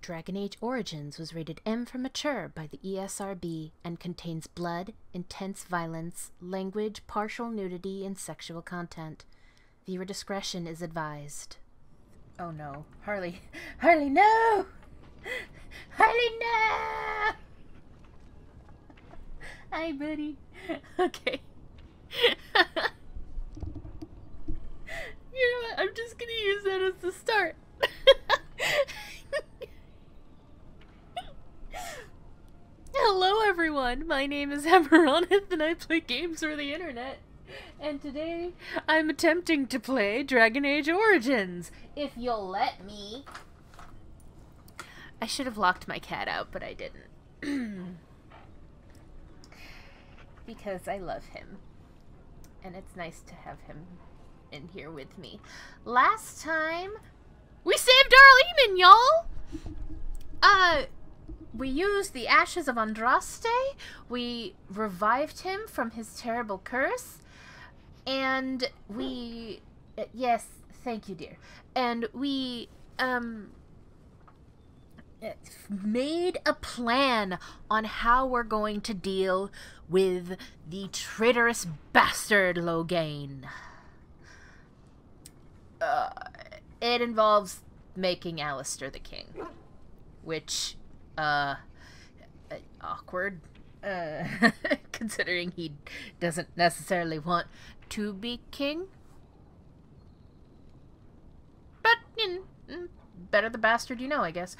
Dragon Age Origins was rated M for mature by the ESRB and contains blood, intense violence, language, partial nudity, and sexual content. Viewer discretion is advised. Oh no. Harley. Harley, no! Harley, no! Hi, buddy. Okay. You know what? I'm just gonna use that as the start. Hello everyone, my name is Amaronith and I play games for the internet. And today, I'm attempting to play Dragon Age Origins, if you'll let me. I should have locked my cat out, but I didn't. Because I love him. And it's nice to have him in here with me. Last time, we saved Arl Eamon, y'all! We used the ashes of Andraste, we revived him from his terrible curse, and we... yes, thank you, dear. And we, made a plan on how we're going to deal with the traitorous bastard Loghain. It involves making Alistair the king, which... awkward, considering he doesn't necessarily want to be king. But, you know, better the bastard you know, I guess.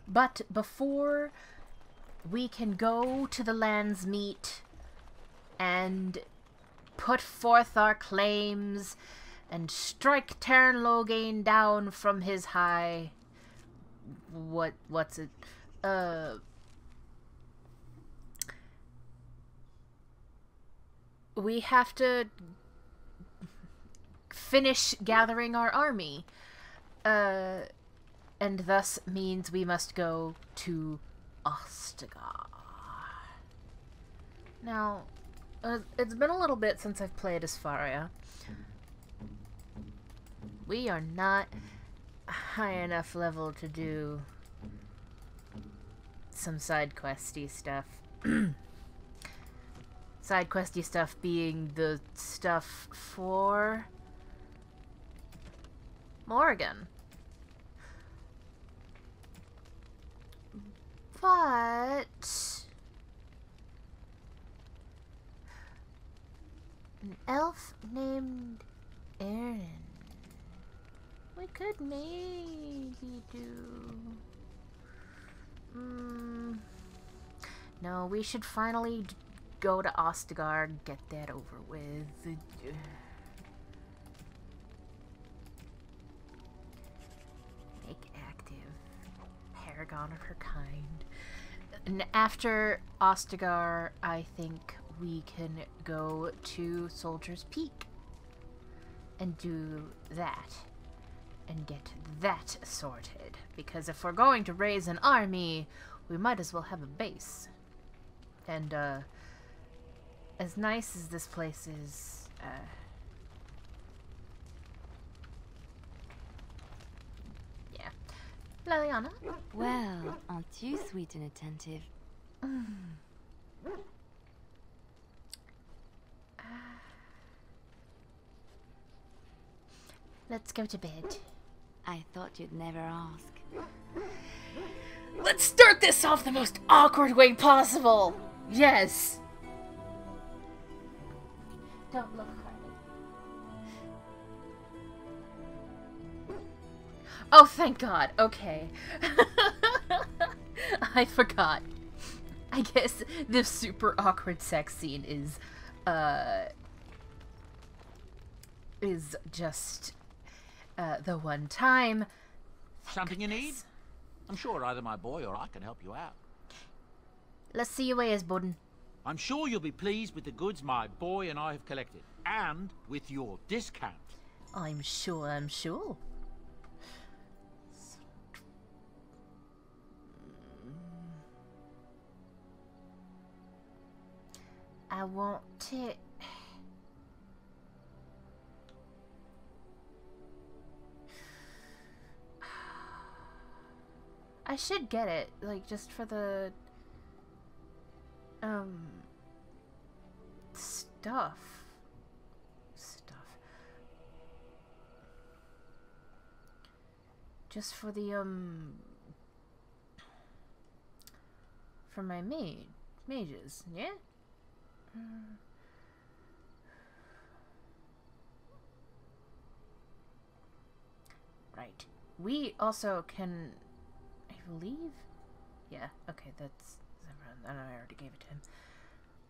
But before we can go to the Land's Meet and put forth our claims and strike Terran Loghain down from his high... what's it? We have to finish gathering our army. And thus means we must go to Ostagar. Now, it's been a little bit since I've played as Farria. We are not high enough level to do some side questy stuff. Side questy stuff being the stuff for Morgan. But an elf named Aaron. We could maybe do... No, we should finally go to Ostagar and get that over with. Make active. Paragon of her kind. And after Ostagar, I think we can go to Soldier's Peak and do that. And get that sorted. Because if we're going to raise an army, we might as well have a base. And, as nice as this place is, yeah. Liliana? Well, aren't you sweet and attentive? Let's go to bed. I thought you'd never ask. Let's start this off the most awkward way possible! Yes! Don't look, Harley. Oh, thank God. Okay. I forgot. I guess the super awkward sex scene is just... the one time. Something you need? I'm sure either my boy or I can help you out. Let's see your ways, Budden. I'm sure you'll be pleased with the goods my boy and I have collected. And with your discount. I'm sure, I'm sure. I want it. I should get it, like, just for the, stuff. Just for the, for my mages, yeah? Right. We also can, I believe, yeah, okay, that's, I already gave it to him.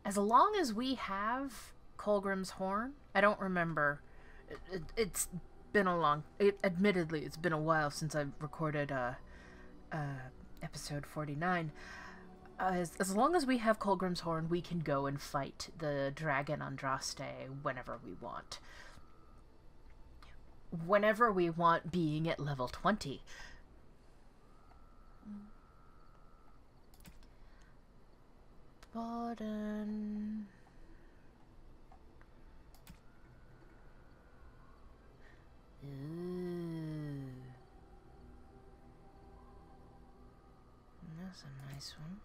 As long as we have Colgrim's horn, I don't remember, it's been a long, admittedly, it's been a while since I've recorded, episode 49. As long as we have Colgrim's horn, we can go and fight the dragon Andraste whenever we want. Whenever we want, being at level 20. Borden. Ooh. That's a nice one.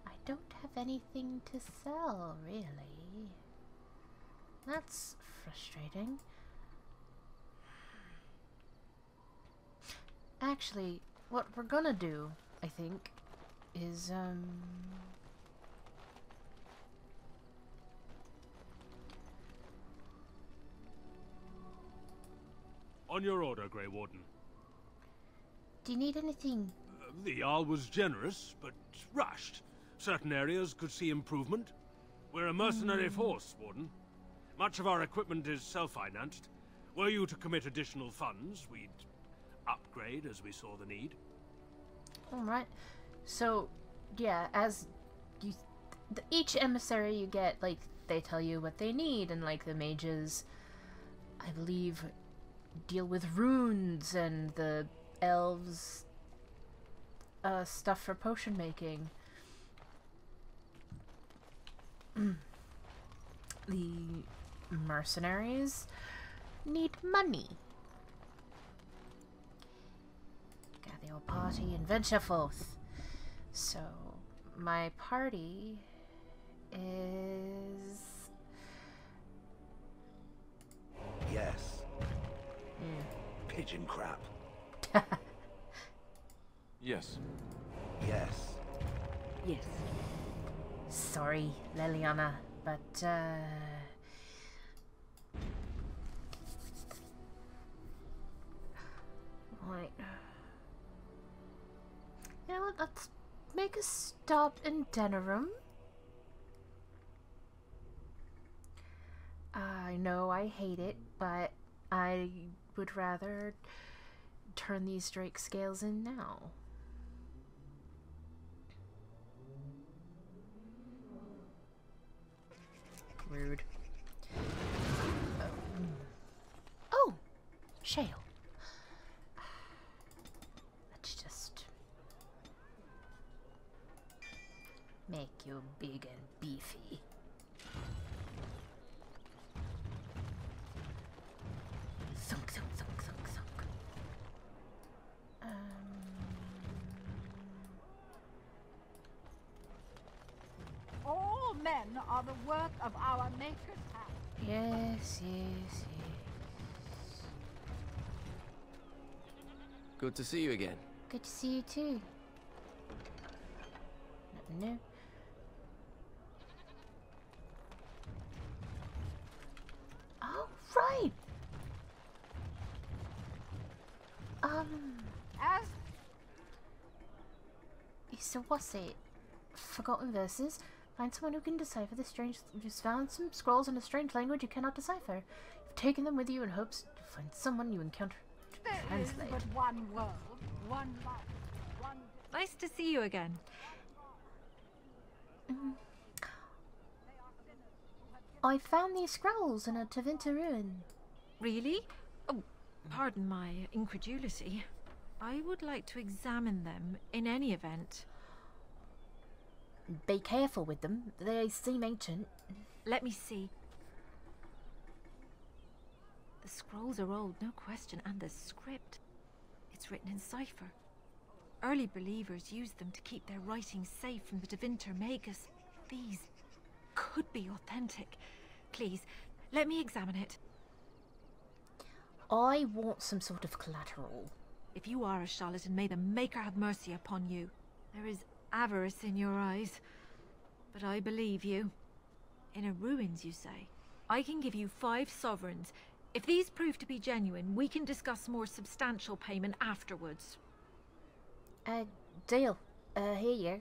I don't have anything to sell, really. That's frustrating. Actually, what we're gonna do, I think, is, On your order, Grey Warden. do you need anything? The Jarl was generous, but rushed. Certain areas could see improvement. We're a mercenary force, Warden. Much of our equipment is self-financed. Were you to commit additional funds, we'd upgrade as we saw the need. Alright. So, yeah, as you... each emissary you get, like, they tell you what they need, and, like, the mages, I believe, deal with runes, and the elves, stuff for potion making. The mercenaries need money. Gather your party and venture forth. So, my party is... Yes. Pigeon crap. Yes. Yes. Yes. Sorry, Leliana, but, right. You know what, let's make a stop in Denerim. I know I hate it, but I would rather turn these Drake scales in now. Rude. Oh! Shale. Let's just make you big and beefy. Thunk, thunk, thunk, thunk, thunk. All men are the work of our Maker's hand. Yes, yes, yes. Good to see you again. Good to see you too. Nothing new. Oh, right! As So what's it? Forgotten verses? Find someone who can decipher the strange... You've found some scrolls in a strange language you cannot decipher. You've taken them with you in hopes to find someone you encounter to there is translate. but one world, one life, one... Nice to see you again. I found these scrolls in a Tevinter ruin. Really? Oh, pardon my incredulity. I would like to examine them in any event. Be careful with them. They seem ancient. Let me see. The scrolls are old, no question, and the script. It's written in cipher. Early believers used them to keep their writings safe from the Divinter Magus. These could be authentic. Please, let me examine it. I want some sort of collateral. If you are a charlatan, may the Maker have mercy upon you. There is avarice in your eyes, but I believe you. Inner ruins, you say? I can give you 5 sovereigns. If these prove to be genuine, we can discuss more substantial payment afterwards. Deal. Here you go.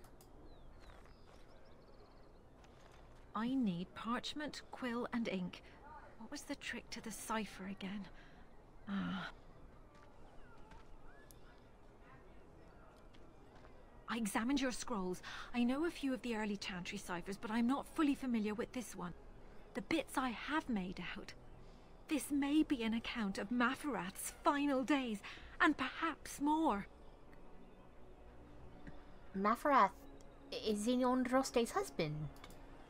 I need parchment, quill, and ink. What was the trick to the cipher again? I examined your scrolls. I know a few of the early chantry ciphers, but I'm not fully familiar with this one. The bits I have made out. This may be an account of Maferath's final days, and perhaps more. Maferath is Androste's husband.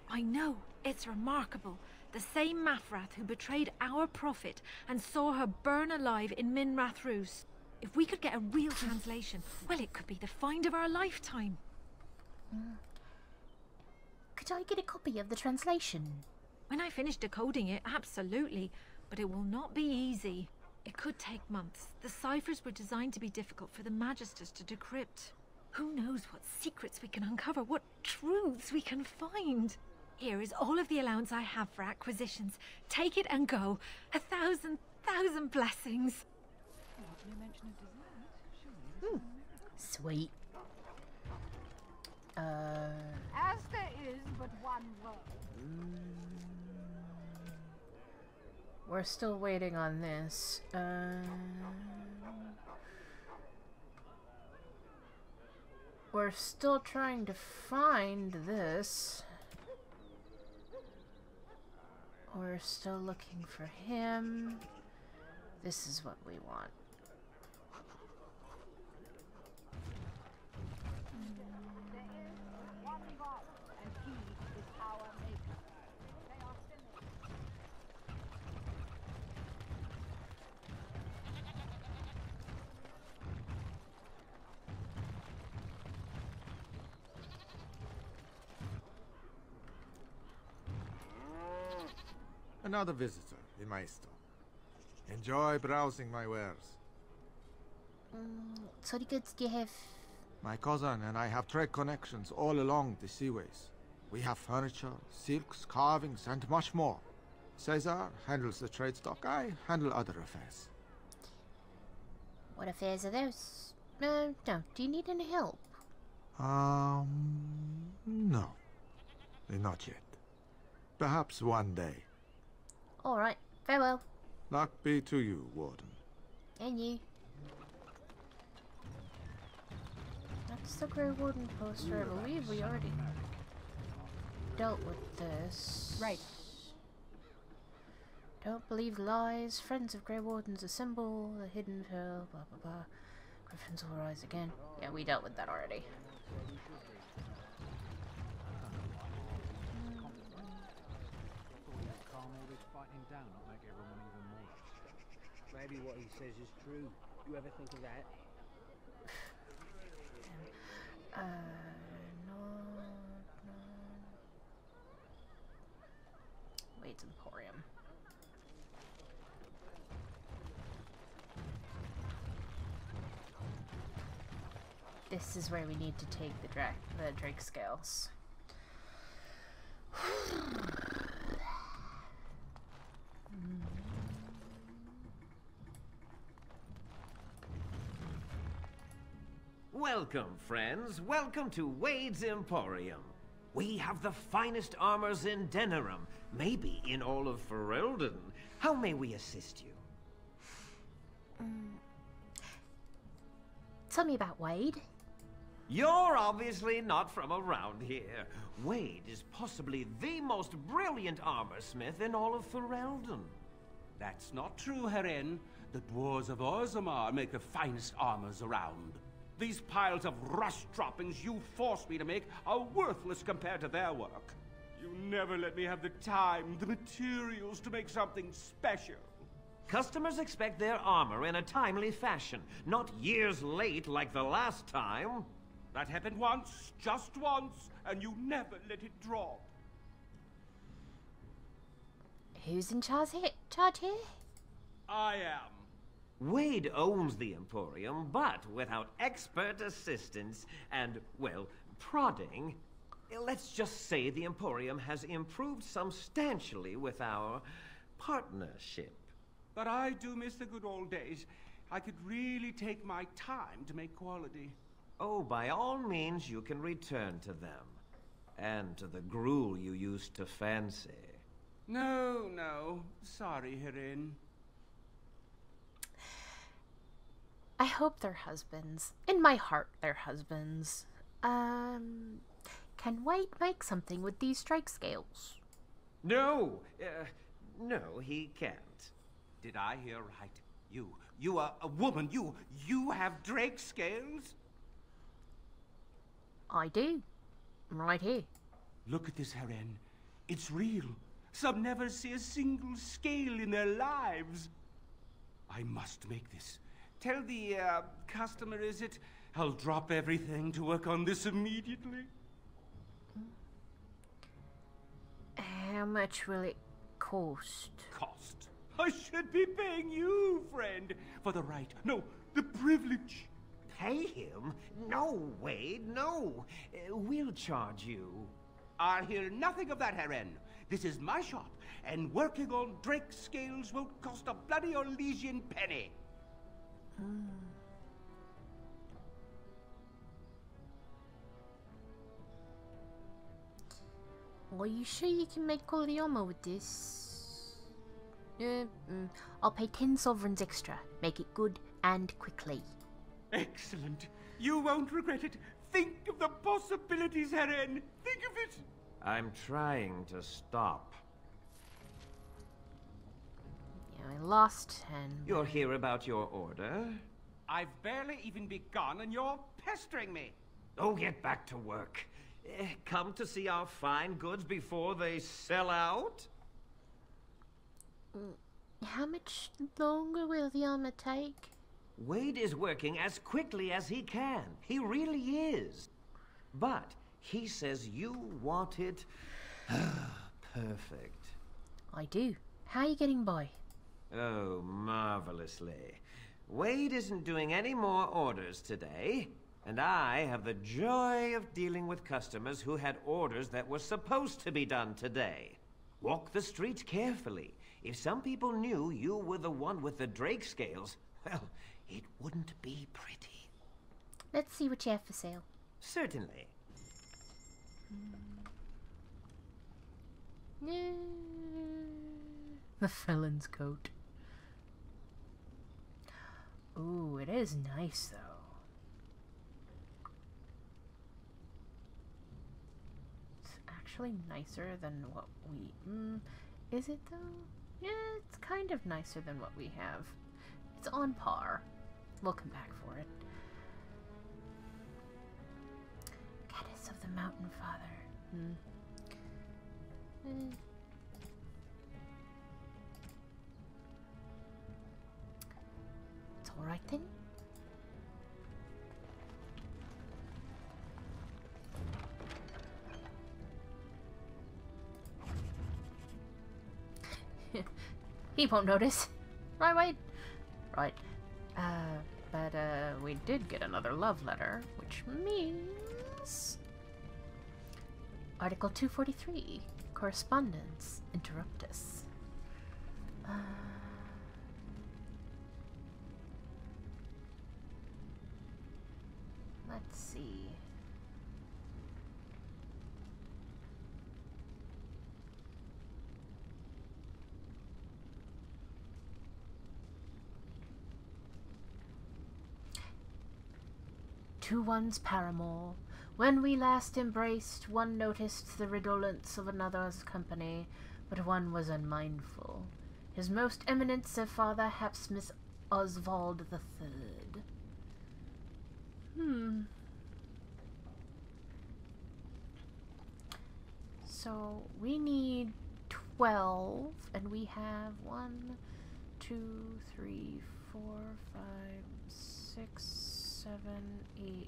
I know. It's remarkable. The same Maferath who betrayed our prophet and saw her burn alive in Minrath Rus. If we could get a real translation, well, it could be the find of our lifetime. Could I get a copy of the translation? When I finish decoding it, absolutely. But it will not be easy. It could take months. The ciphers were designed to be difficult for the Magisters to decrypt. Who knows what secrets we can uncover, what truths we can find. Here is all of the allowance I have for acquisitions. Take it and go. 1,000 blessings. Sweet. As there is but one word. We're still waiting on this. We're still trying to find this. We're still looking for him. This is what we want. There is one God, and he is our maker. They are similar. Another visitor in my store. Enjoy browsing my wares. What sort of goods do you have? My cousin and I have trade connections all along the seaways. We have furniture, silks, carvings, and much more. Caesar handles the trade stock. I handle other affairs. What affairs are those? No. Do you need any help? No. Not yet. Perhaps one day. Alright, farewell. Luck be to you, Warden. And you. That's the Grey Warden poster. I believe we already dealt with this. Right. Don't believe lies. Friends of Grey Wardens assemble. The hidden hill. Blah blah blah. Griffins will rise again. Yeah, we dealt with that already. Maybe what he says is true. You ever think of that? No. Wade's Emporium. This is where we need to take the Drake scales. Welcome, friends. Welcome to Wade's Emporium. We have the finest armors in Denerim, maybe in all of Ferelden. How may we assist you? Tell me about Wade. You're obviously not from around here. Wade is possibly the most brilliant armorsmith in all of Ferelden. That's not true, Herin. The dwarves of Orzammar make the finest armors around. These piles of rust droppings you forced me to make are worthless compared to their work. You never let me have the time, the materials to make something special. Customers expect their armor in a timely fashion, not years late like the last time. That happened once, just once, and you never let it drop. Who's in charge here? I am. Wade owns the Emporium, but without expert assistance and, well, prodding, let's just say the Emporium has improved substantially with our partnership. But I do miss the good old days. I could really take my time to make quality. Oh, by all means, you can return to them. And to the gruel you used to fancy. No. Sorry, Herin. I hope they're husbands. In my heart, they're husbands. Can Wade make something with these strike scales? No, he can't. Did I hear right? You are a woman. You have drake scales? I do. Right here. Look at this, Herin. It's real. Some never see a single scale in their lives. I must make this. Tell the, customer, is it? I'll drop everything to work on this immediately. How much will it cost? Cost? I should be paying you, friend, for the right, no, the privilege. Pay him? No, Wade, no. We'll charge you. I'll hear nothing of that, Herin. This is my shop, and working on drake scales won't cost a bloody Orlesian penny. Are you sure you can make quality armor with this? I'll pay 10 sovereigns extra. Make it good and quickly. Excellent. You won't regret it. Think of the possibilities, Herin. Think of it. I'm trying to stop. Yeah, I lost 10. You're here about your order? I've barely even begun and you're pestering me. Oh, get back to work. Come to see our fine goods before they sell out? How much longer will the armor take? Wade is working as quickly as he can. He really is. But he says you want it perfect. I do. How are you getting by? Oh, marvelously. Wade isn't doing any more orders today, and I have the joy of dealing with customers who had orders that were supposed to be done today. Walk the streets carefully. If some people knew you were the one with the drake scales, well, it wouldn't be pretty. Let's see what you have for sale. Certainly. The felon's coat. Ooh, it is nice though. It's actually nicer than what we... is it though? Yeah, it's kind of nicer than what we have. It's on par. We'll come back for it. Goddess of the Mountain Father. It's alright then. He won't notice. Right, wait. Right. But we did get another love letter, which means... Article 243. Correspondence. Interruptus. Let's see. To one's paramour. When we last embraced, one noticed the redolence of another's company, but one was unmindful. His Most Eminence Father Hapsmus Oswald the Third. So we need 12, and we have 1, 2, 3, 4, 5, 6, 7, 8.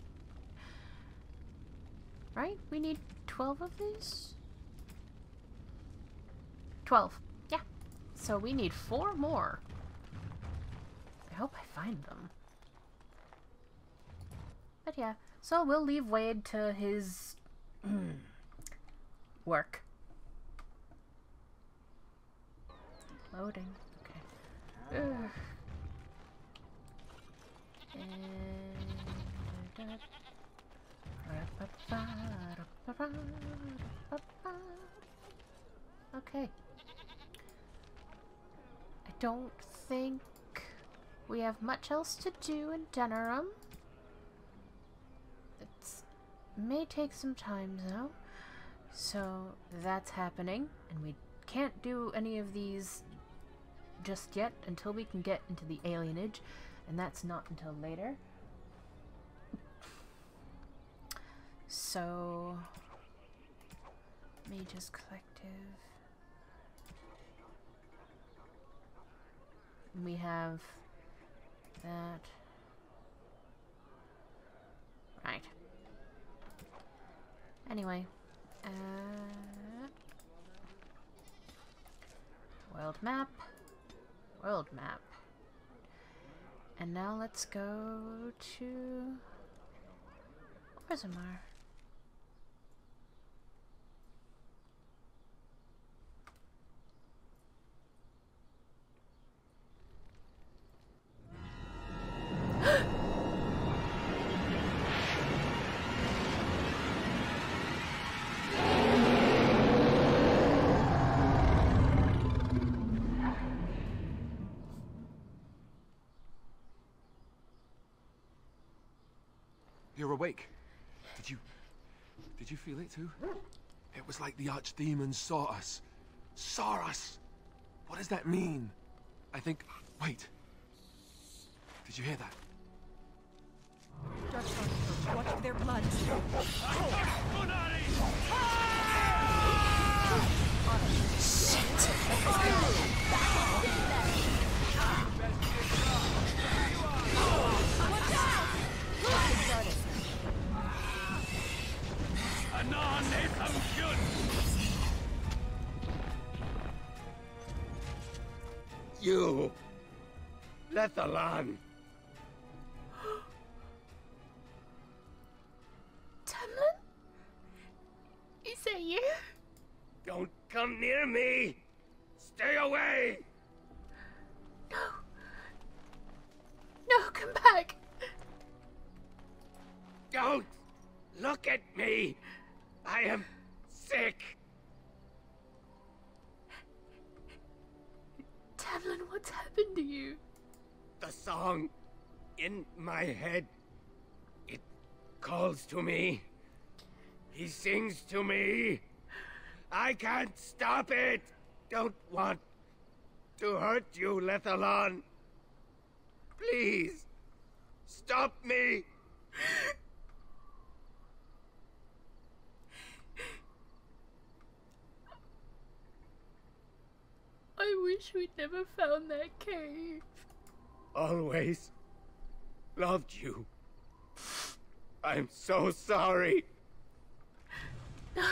Right? We need 12 of these? 12. Yeah. So we need 4 more. I hope I find them. But yeah, so we'll leave Wade to his work. Loading. Okay. Ugh. Okay. I don't think we have much else to do in Denerim. It may take some time though. So that's happening, and we can't do any of these just yet until we can get into the alienage, and that's not until later. So Mage's Collective. We have that. Right. Anyway, world map, and now let's go to Orzammar. You're awake. Did you feel it too? It was like the archdemons saw us. Saw us! What does that mean? I think... Wait. Did you hear that? Watch for their blood. You! Lethalan! Tamlin? Is that you? Don't come near me! Stay away! No. No, come back! Don't look at me! I am sick! Tamlin, what's happened to you? The song in my head, it calls to me. He sings to me. I can't stop it! Don't want to hurt you, Lethalan. Please, stop me! I wish we'd never found that cave. Always loved you. I'm so sorry. Make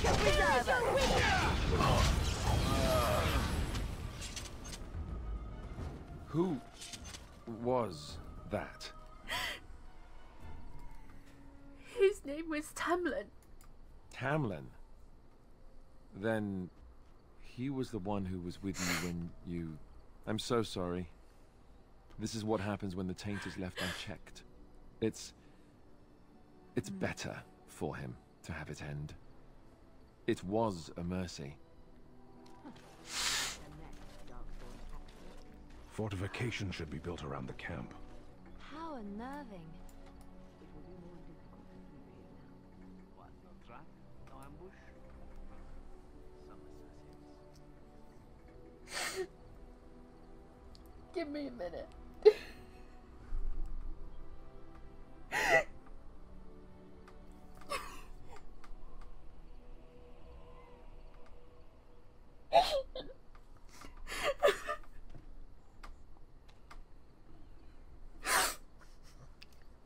a preserver! Who was that? His name was Tamlin. Tamlin? Then he was the one who was with you when you... I'm so sorry. This is what happens when the taint is left unchecked. It's better for him to have it end. It was a mercy. Fortification should be built around the camp. How unnerving. What, no trap? No ambush? Give me a minute.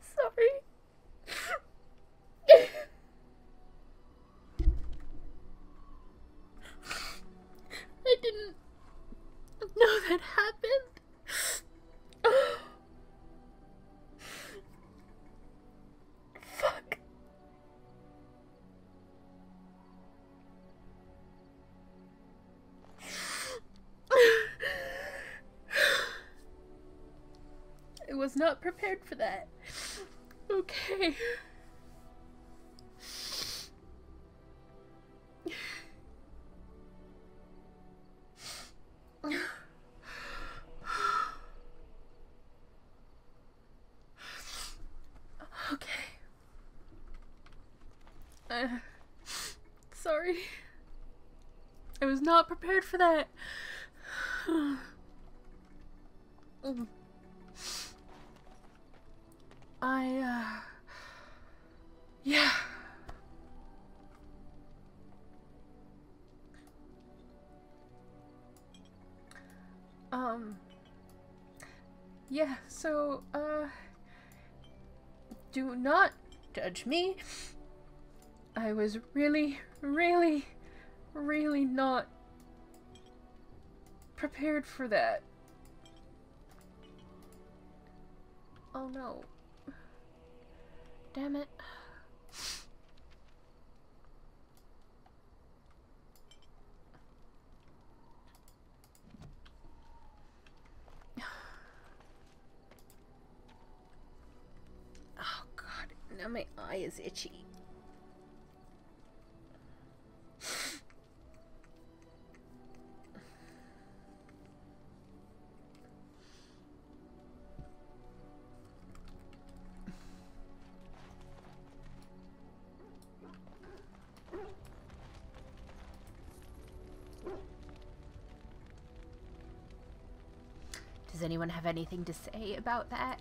Sorry. I didn't know that happened. Fuck. I was not prepared for that. Okay. Okay. Sorry. I was not prepared for that. Yeah. Yeah, so, do not judge me. I was really not prepared for that. Oh no. Damn it. Oh god, now my eye is itchy. Does anyone have anything to say about that?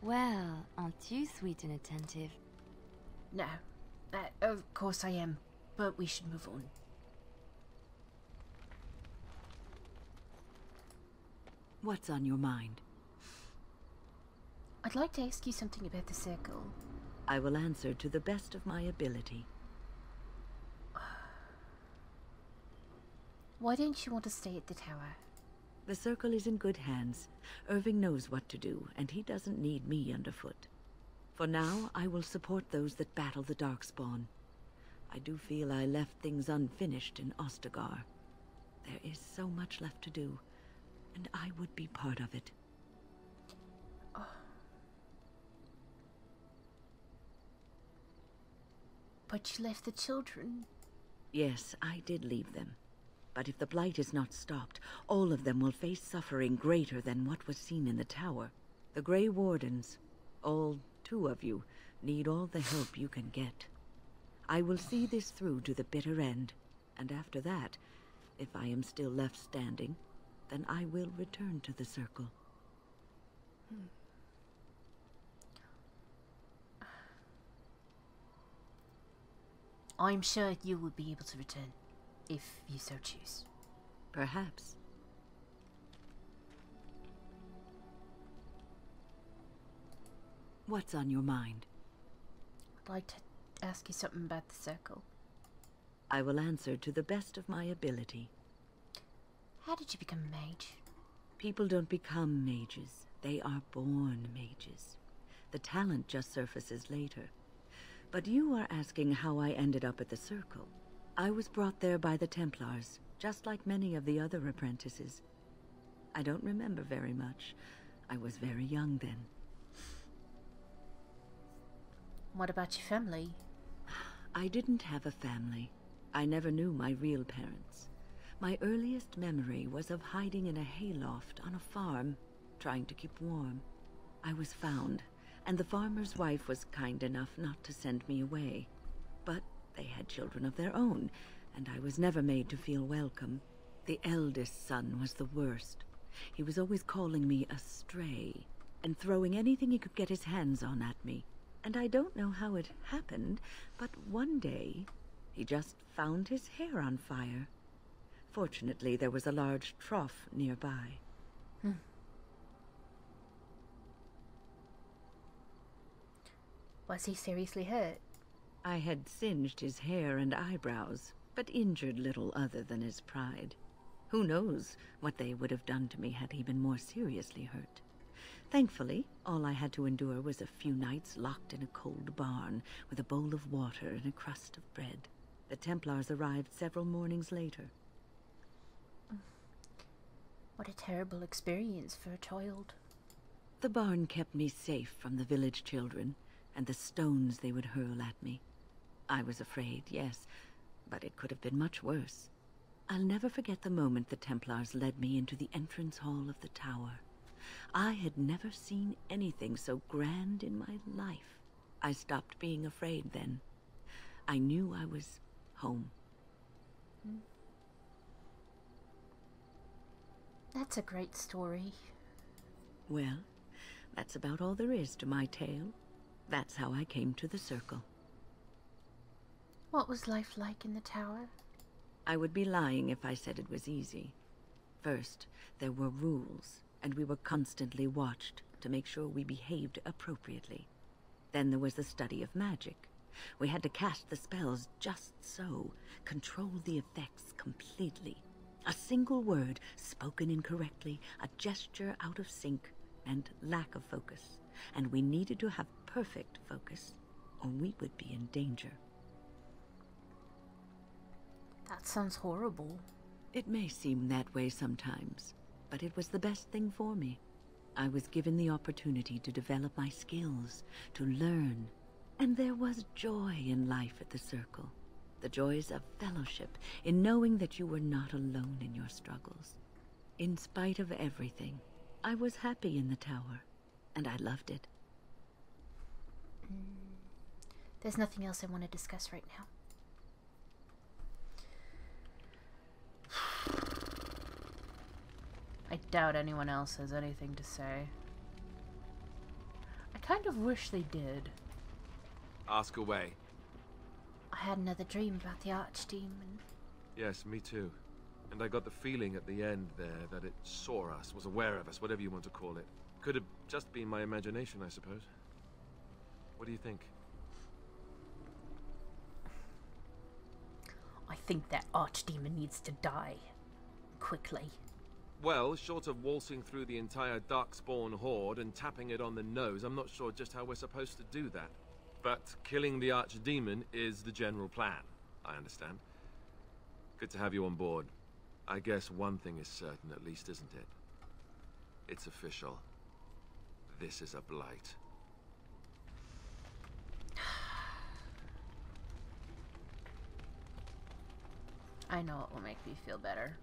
Well, aren't you sweet and attentive? No. Of course I am, but we should move on. What's on your mind? I'd like to ask you something about the circle. I will answer to the best of my ability. Why don't you want to stay at the tower? The circle is in good hands. Irving knows what to do, and he doesn't need me underfoot. For now, I will support those that battle the Darkspawn. I do feel I left things unfinished in Ostagar. There is so much left to do, and I would be part of it. Oh. But you left the children. Yes, I did leave them. But if the Blight is not stopped, all of them will face suffering greater than what was seen in the tower. The Grey Wardens, all 2 of you, need all the help you can get. I will see this through to the bitter end, and after that, if I am still left standing, then I will return to the circle. I'm sure you will be able to return, if you so choose. Perhaps. What's on your mind? I'd like to ask you something about the circle. I will answer to the best of my ability. How did you become a mage? People don't become mages. They are born mages. The talent just surfaces later. But you are asking how I ended up at the circle. I was brought there by the Templars, just like many of the other apprentices. I don't remember very much. I was very young then. What about your family? I didn't have a family. I never knew my real parents. My earliest memory was of hiding in a hayloft on a farm, trying to keep warm. I was found, and the farmer's wife was kind enough not to send me away. But they had children of their own, and I was never made to feel welcome. The eldest son was the worst. He was always calling me a stray, and throwing anything he could get his hands on at me. And I don't know how it happened, but one day, he just found his hair on fire. Fortunately, there was a large trough nearby. Was he seriously hurt? I had singed his hair and eyebrows, but injured little other than his pride. Who knows what they would have done to me had he been more seriously hurt. Thankfully, all I had to endure was a few nights locked in a cold barn with a bowl of water and a crust of bread. The Templars arrived several mornings later. What a terrible experience for a child. The barn kept me safe from the village children and the stones they would hurl at me. I was afraid, yes, but it could have been much worse. I'll never forget the moment the Templars led me into the entrance hall of the tower. I had never seen anything so grand in my life. I stopped being afraid then. I knew I was home. That's a great story. Well, that's about all there is to my tale. That's how I came to the Circle. What was life like in the tower? I would be lying if I said it was easy. First, there were rules, and we were constantly watched to make sure we behaved appropriately. Then there was the study of magic. We had to cast the spells just so, control the effects completely. A single word spoken incorrectly, a gesture out of sync, and lack of focus. And we needed to have perfect focus, or we would be in danger. That sounds horrible. It may seem that way sometimes, but it was the best thing for me. I was given the opportunity to develop my skills, to learn, and there was joy in life at the Circle. The joys of fellowship, in knowing that you were not alone in your struggles. In spite of everything, I was happy in the tower, and I loved it. There's nothing else I want to discuss right now. I doubt anyone else has anything to say. I kind of wish they did. Ask away. I had another dream about the Archdemon. Yes, me too. And I got the feeling at the end there that it saw us, was aware of us, whatever you want to call it. Could have just been my imagination, I suppose. What do you think? I think that Archdemon needs to die. Quickly. Well, short of waltzing through the entire Darkspawn horde and tapping it on the nose, I'm not sure just how we're supposed to do that. But killing the Archdemon is the general plan, I understand. Good to have you on board. I guess one thing is certain at least, isn't it? It's official. This is a blight. I know it will make me feel better.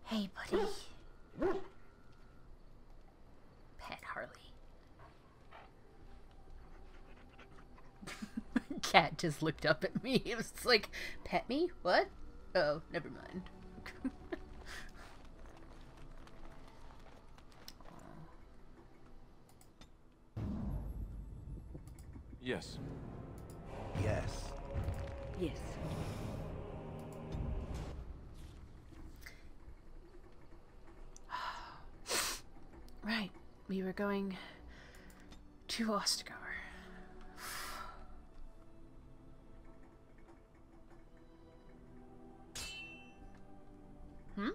Hey, buddy. Pet Harley. Cat just looked up at me. It was like, pet me? What? Oh, never mind. Yes. Yes. Yes. Right. We were going to Ostagar. Hmm?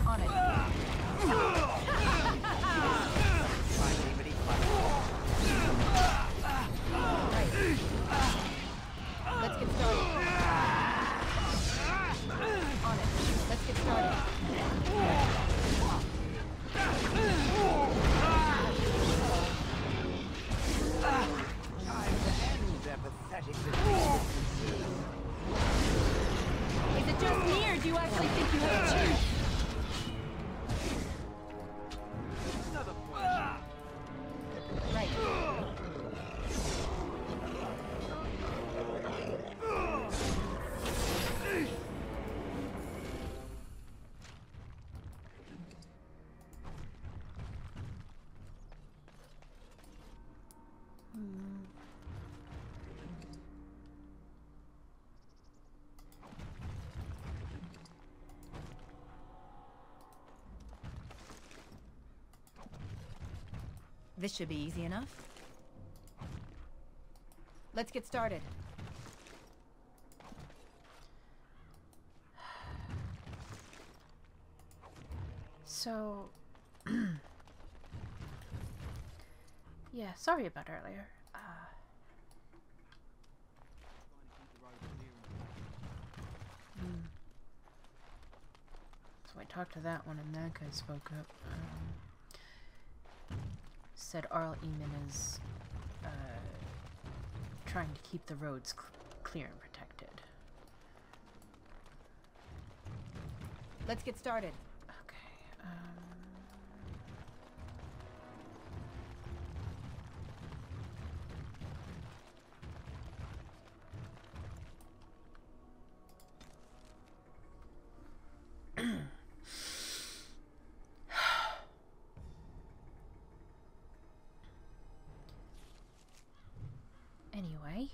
On it. Let's get started. On it. Let's get started. Is it just me, or do you actually think you have a chance? Right. This should be easy enough. Let's get started. So... yeah, sorry about earlier. So I talked to that one and that guy spoke up. Said Arl Eamon is trying to keep the roads clear and protected. Let's get started. Okay. Anyway.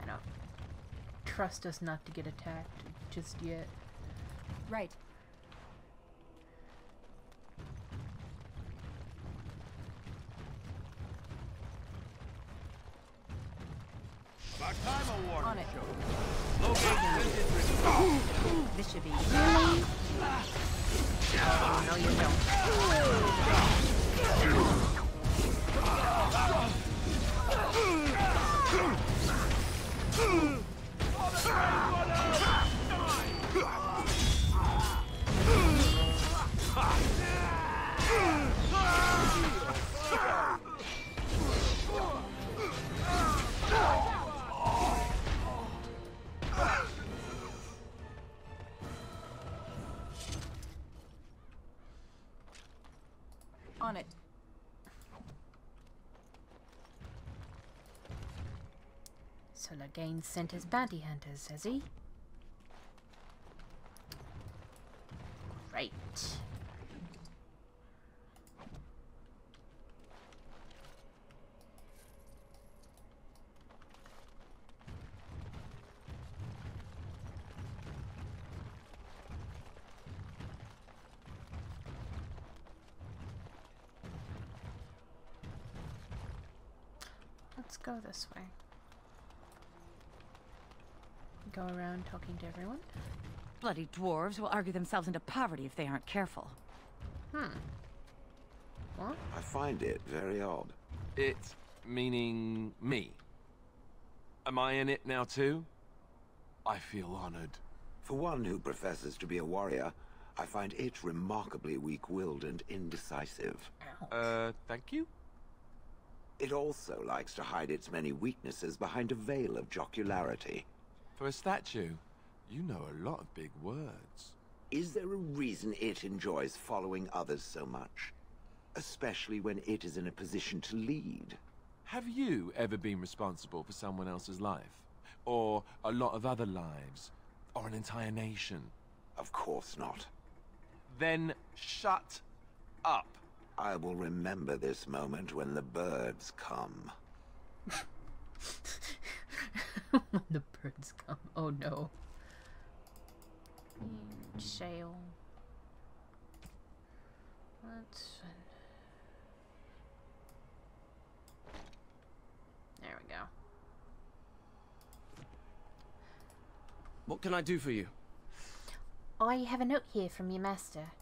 I don't trust us not to get attacked just yet. Right. About time a warning On it. show. This should be easy. Oh, no, you don't. On it. So Lagain sent his bounty hunters, has he? Great. Let's go this way. Go around talking to everyone. Bloody dwarves will argue themselves into poverty if they aren't careful. What? I find it very odd. It meaning me. Am I in it now too? I feel honored. For one who professes to be a warrior, I find it remarkably weak-willed and indecisive. Thank you? It also likes to hide its many weaknesses behind a veil of jocularity. For a statue, you know a lot of big words. Is there a reason it enjoys following others so much? Especially when it is in a position to lead. Have you ever been responsible for someone else's life? Or a lot of other lives? Or an entire nation? Of course not. Then shut up. I will remember this moment when the birds come. When the birds come. Oh no. Shale. Let's... There we go. What can I do for you? I have a note here from your master.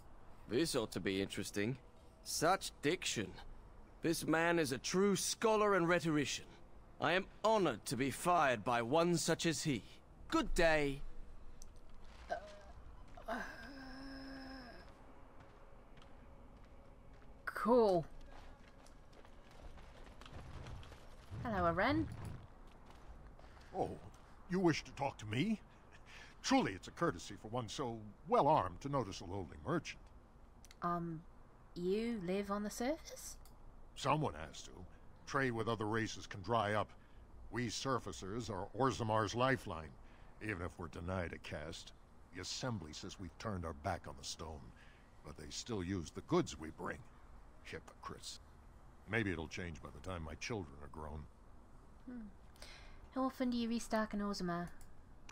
This ought to be interesting. Such diction. This man is a true scholar and rhetorician. I am honored to be fired by one such as he. Good day. Cool. Hello, Aren. Oh, you wish to talk to me? Truly, it's a courtesy for one so well-armed to notice a lowly merchant. You live on the surface? Someone has to. Trade with other races can dry up. We surfacers are Orzammar's lifeline, even if we're denied a caste. The Assembly says we've turned our back on the stone, but they still use the goods we bring. Hypocrites. Maybe it'll change by the time my children are grown. How often do you restock in Orzammar?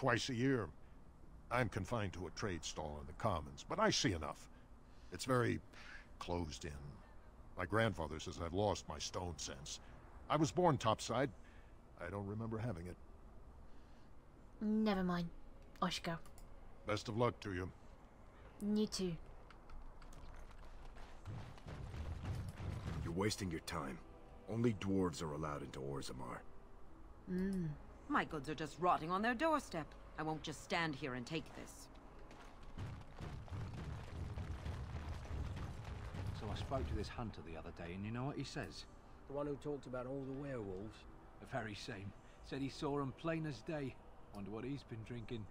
twice a year. I'm confined to a trade stall in the Commons, but I see enough. It's very closed in. My grandfather says I've lost my stone sense. I was born topside. I don't remember having it. Never mind. I should go. Best of luck to you. You too. You're wasting your time. Only dwarves are allowed into Orzammar. My goods are just rotting on their doorstep. I won't just stand here and take this. So I spoke to this hunter the other day, and you know what he says? The one who talked about all the werewolves? The very same. Said he saw them plain as day. Wonder what he's been drinking.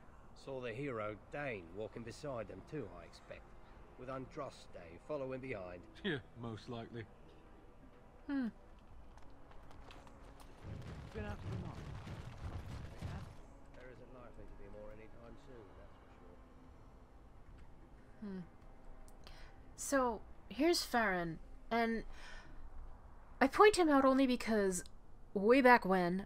Saw the hero, Dane, walking beside them too, I expect. With Andraste following behind. Yeah, most likely. Been out to the mine? There isn't likely to be more anytime soon, that's for sure. So, here's Farron, and I point him out only because way back when,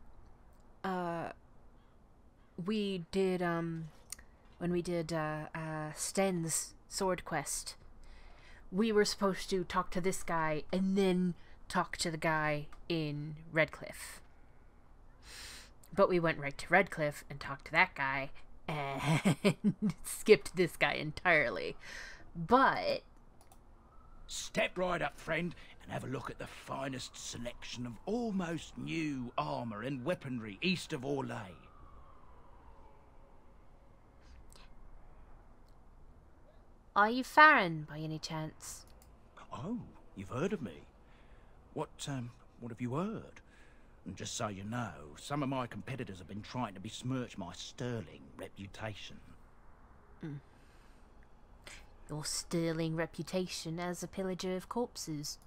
we did, when we did, Sten's sword quest, we were supposed to talk to this guy and then talk to the guy in Redcliffe. But we went right to Redcliffe and talked to that guy and skipped this guy entirely. But Step right up, friend, and have a look at the finest selection of almost new armour and weaponry east of Orlais. are you Farron by any chance? Oh, you've heard of me. What have you heard? And just so you know, some of my competitors have been trying to besmirch my sterling reputation. Your sterling reputation as a pillager of corpses.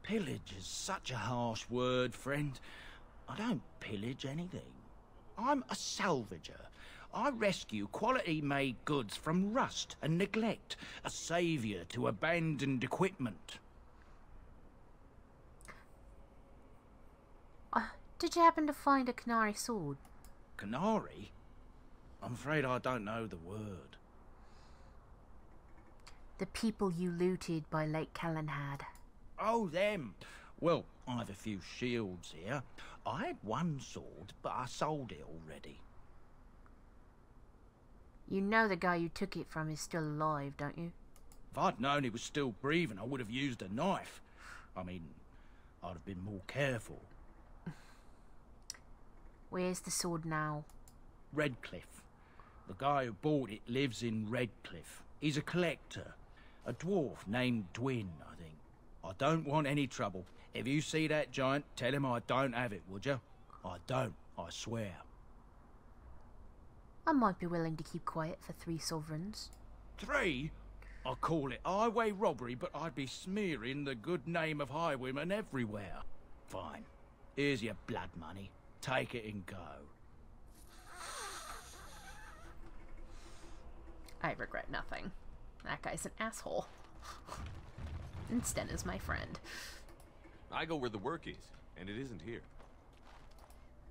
Pillage is such a harsh word, friend. I don't pillage anything. I'm a salvager. I rescue quality-made goods from rust and neglect, a saviour to abandoned equipment. Did you happen to find a Canary sword? Canary? I'm afraid I don't know the word. The people you looted by Lake Callanhad. Oh, them. Well, I've a few shields here. I had one sword, but I sold it already. You know the guy you took it from is still alive, don't you? If I'd known he was still breathing, I would have used a knife. I mean, I'd have been more careful. Where's the sword now? Redcliffe. The guy who bought it lives in Redcliffe. He's a collector. A dwarf named Dwin, I think. I don't want any trouble. If you see that giant, tell him I don't have it, would you? I don't, I swear. I might be willing to keep quiet for 3 sovereigns. 3? I call it highway robbery, but I'd be smearing the good name of highwaymen everywhere. Fine. Here's your blood money. Take it and go. I regret nothing. That guy's an asshole. And Sten is my friend. I go where the work is, and it isn't here.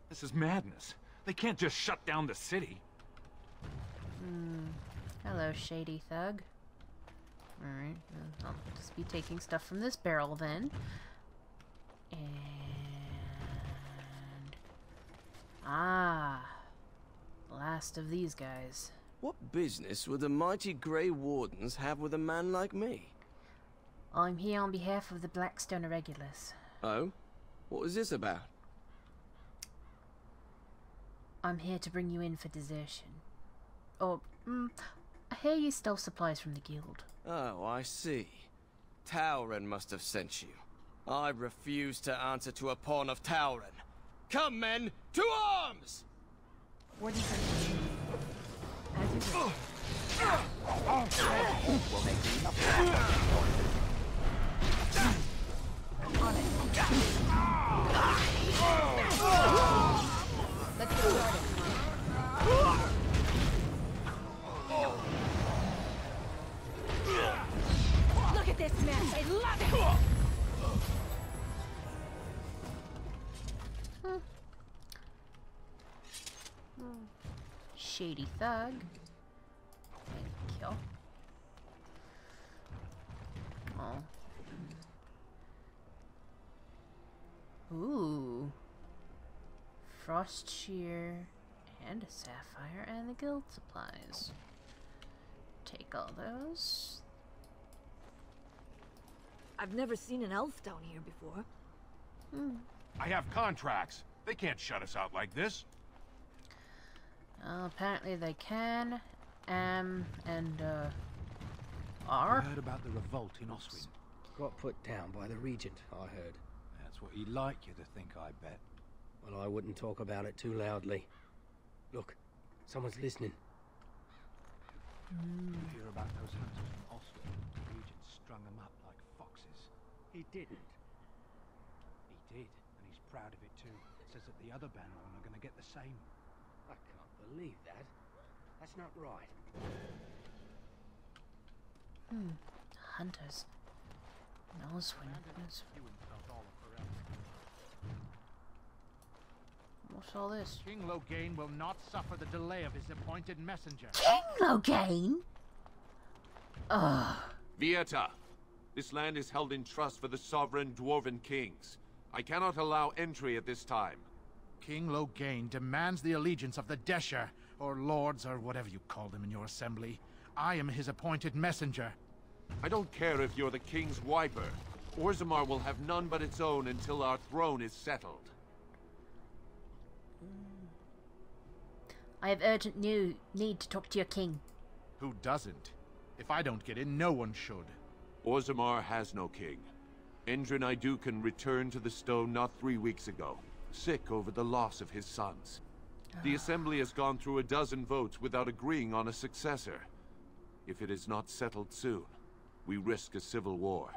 This is madness. They can't just shut down the city. Hello, shady thug. Alright, I'll just be taking stuff from this barrel then. And... last of these guys. What business would the mighty Grey Wardens have with a man like me? I'm here on behalf of the Blackstone Irregulars. Oh? What was this about? I'm here to bring you in for desertion. I hear you stole supplies from the guild. Oh, I see. Tauren must have sent you. I refuse to answer to a pawn of Tauren. Come, men, to arms! As you wish. Will make me enough. Let's get started. Look at this mess. I love it. shady thug. And kill. Oh. Ooh. Frost shear and a sapphire and the guild supplies. Take all those. I've never seen an elf down here before. I have contracts. They can't shut us out like this. Well, apparently they can. R. I heard about the revolt in Oswin. Got put down by the Regent, I heard. That's what he'd like you to think, I bet. Well, I wouldn't talk about it too loudly. Look, someone's listening. You hear about those hunters from Oswin? The Regent strung them up like foxes. He didn't. He did, and he's proud of it too. Says that the other bandmen are going to get the same. I can't believe that. That's not right. Hunters. Oswin. What's all this? King Loghain will not suffer the delay of his appointed messenger. King Loghain? Ugh. Vieta, this land is held in trust for the sovereign dwarven kings. I cannot allow entry at this time. King Loghain demands the allegiance of the Desher, or lords, or whatever you call them in your assembly. I am his appointed messenger. I don't care if you're the king's wiper. Orzammar will have none but its own until our throne is settled. I have urgent need to talk to your king. Who doesn't? If I don't get in, no one should. Orzammar has no king. Endrin Idukan returned to the stone not 3 weeks ago, sick over the loss of his sons. The assembly has gone through a dozen votes without agreeing on a successor. If it is not settled soon, we risk a civil war.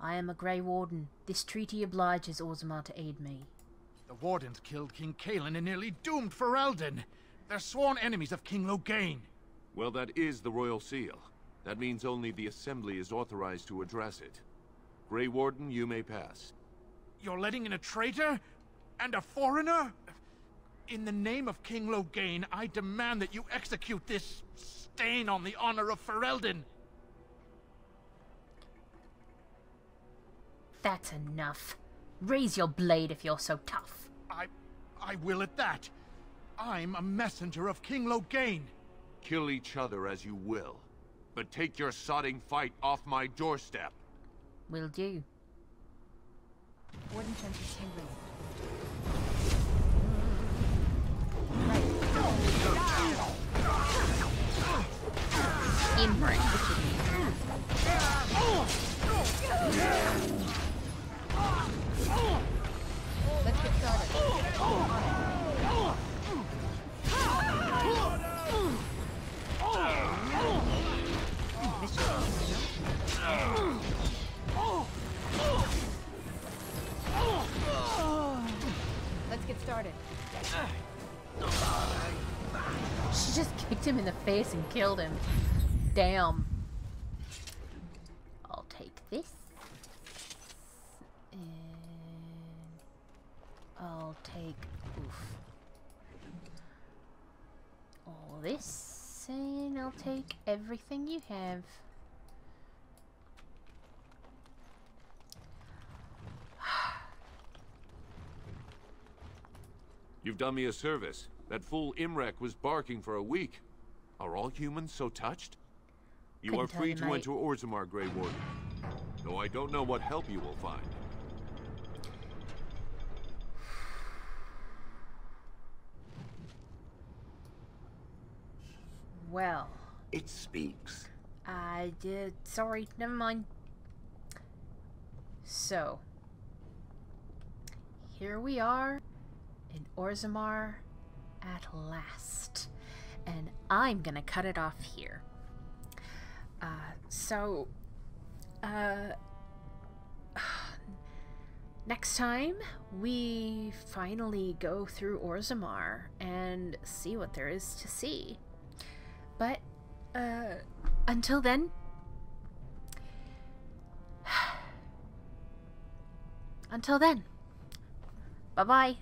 I am a Grey Warden. This treaty obliges Orzammar to aid me. The Wardens killed King Caelan and nearly doomed Ferelden. They're sworn enemies of King Loghain. Well, that is the royal seal. That means only the assembly is authorized to address it. Grey Warden, you may pass. You're letting in a traitor? And a foreigner? In the name of King Loghain, I demand that you execute this stain on the honor of Ferelden. That's enough. Raise your blade if you're so tough. I will at that. I'm a messenger of King Loghain. Kill each other as you will, but take your sodding fight off my doorstep. Will do. Warden senses tingling. Let's get started. Let's get started. She just kicked him in the face and killed him. Damn. I'll take this. And I'll take all this, and I'll take everything you have. You've done me a service. That fool Imrek was barking for a week. Are all humans so touched? You are free to enter Orzammar, Grey Warden. Though I don't know what help you will find. Well. It speaks. I did. Sorry, never mind. So. Here we are in Orzammar at last. And I'm gonna cut it off here. Next time, we finally go through Orzammar and see what there is to see. But, until then, bye-bye.